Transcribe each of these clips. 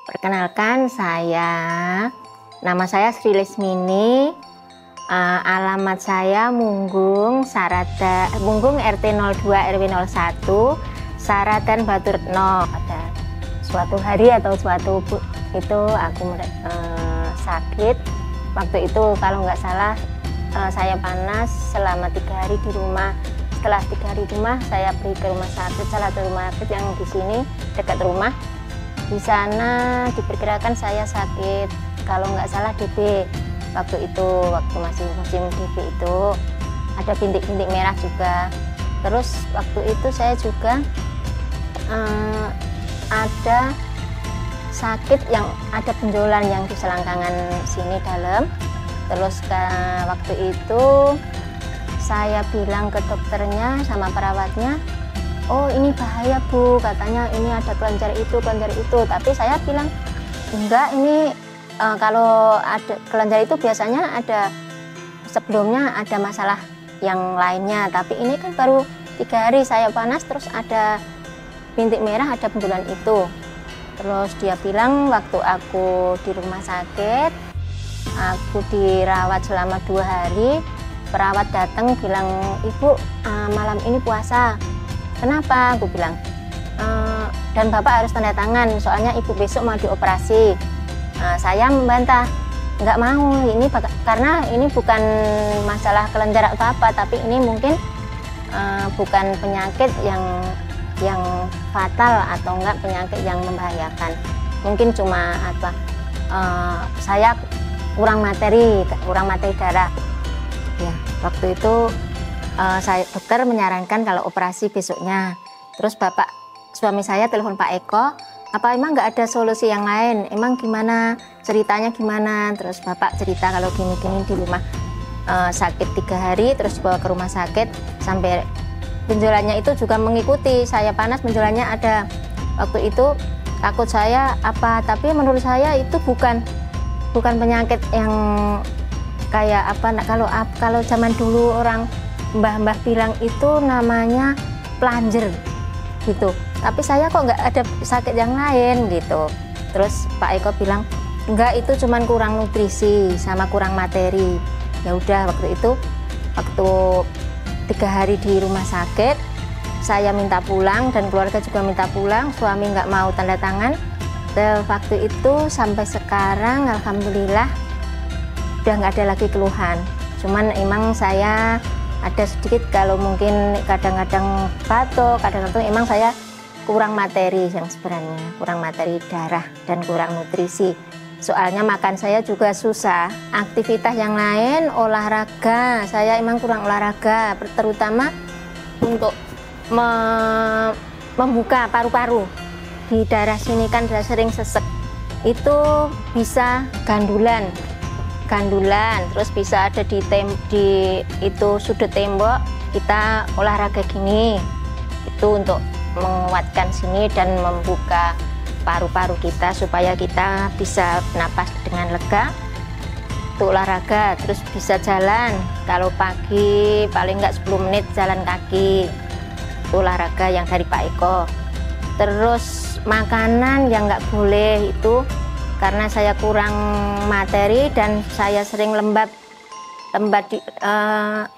Perkenalkan, nama saya Sri Lesmini, alamat saya Munggung, Munggung RT 02 RW 01, Saradan Baturetno. Pada suatu hari atau suatu itu aku sakit. Waktu itu kalau nggak salah saya panas selama 3 hari di rumah. Setelah 3 hari di rumah, saya pergi ke rumah sakit, salah satu rumah sakit yang di sini dekat rumah. Di sana diperkirakan saya sakit, kalau nggak salah DB. Waktu masih musim DB itu ada bintik-bintik merah juga. Terus waktu itu saya juga ada sakit yang ada benjolan yang di selangkangan sini dalam. Terus waktu itu saya bilang ke dokternya sama perawatnya, oh ini bahaya Bu, katanya ini ada kelenjar itu. Tapi saya bilang enggak, ini kalau ada kelenjar itu biasanya ada sebelumnya ada masalah yang lainnya, tapi ini kan baru 3 hari saya panas terus ada bintik merah, ada benjolan itu. Terus dia bilang waktu aku di rumah sakit, aku dirawat selama 2 hari, perawat datang bilang, Ibu malam ini puasa. Kenapa? Aku bilang, dan Bapak harus tanda tangan, soalnya Ibu besok mau dioperasi. Saya membantah, nggak mau, karena ini bukan masalah kelenjar atau apa, tapi ini mungkin bukan penyakit yang fatal atau enggak penyakit yang membahayakan. Mungkin cuma saya kurang materi darah. Ya, waktu itu dokter menyarankan kalau operasi besoknya. Terus suami saya telepon Pak Eko, apa emang nggak ada solusi yang lain? Emang gimana, ceritanya gimana? Terus Bapak cerita kalau gini-gini di rumah sakit 3 hari, terus dibawa ke rumah sakit sampai benjolannya itu juga mengikuti. Saya panas, benjolannya ada. Waktu itu takut saya tapi menurut saya itu bukan penyakit yang kayak kalau zaman dulu orang mbah-mbah bilang itu namanya planjer gitu, tapi saya kok nggak ada sakit yang lain gitu. Terus Pak Eko bilang enggak, itu cuman kurang nutrisi sama kurang materi. Ya udah, waktu 3 hari di rumah sakit saya minta pulang dan keluarga juga minta pulang, suami nggak mau tanda tangan. Waktu itu sampai sekarang alhamdulillah udah nggak ada lagi keluhan. Cuman emang saya ada sedikit, kalau mungkin kadang-kadang batuk, kadang-kadang emang saya kurang materi, yang sebenarnya kurang materi darah dan kurang nutrisi. Soalnya makan saya juga susah, aktivitas yang lain, olahraga, saya emang kurang olahraga, terutama untuk membuka paru-paru. Di daerah sini kan sering sesek, itu bisa gandulan, terus bisa ada di itu sudut tembok, kita olahraga gini, itu untuk menguatkan sini dan membuka paru-paru kita supaya kita bisa napas dengan lega. Itu olahraga. Terus bisa jalan, kalau pagi paling nggak 10 menit jalan kaki, itu olahraga yang dari Pak Eko. Terus makanan yang nggak boleh itu karena saya kurang materi dan saya sering lembab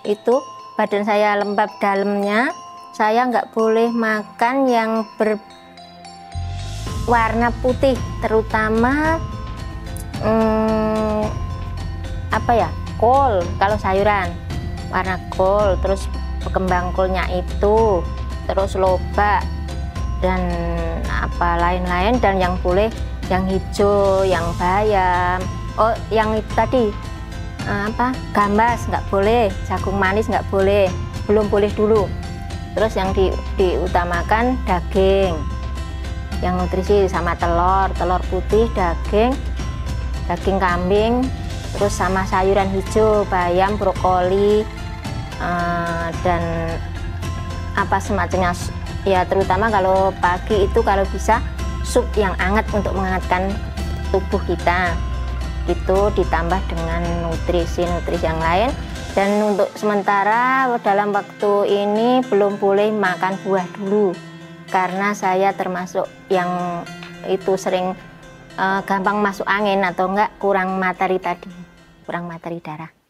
itu badan saya lembab dalamnya, saya nggak boleh makan yang berwarna putih, terutama kol. Kalau sayuran warna kol, terus kembang kolnya itu, terus lobak dan lain-lain. Dan yang boleh yang hijau, yang bayam, yang itu tadi gambas nggak boleh, jagung manis nggak boleh, belum boleh dulu. Terus yang diutamakan daging, yang nutrisi sama telur putih, daging kambing, terus sama sayuran hijau, bayam, brokoli, dan semacamnya. Ya terutama kalau pagi itu kalau bisa sup yang hangat untuk menghangatkan tubuh kita, itu ditambah dengan nutrisi yang lain. Dan untuk sementara dalam waktu ini belum boleh makan buah dulu, karena saya termasuk yang itu sering gampang masuk angin atau enggak kurang materi tadi, kurang materi darah.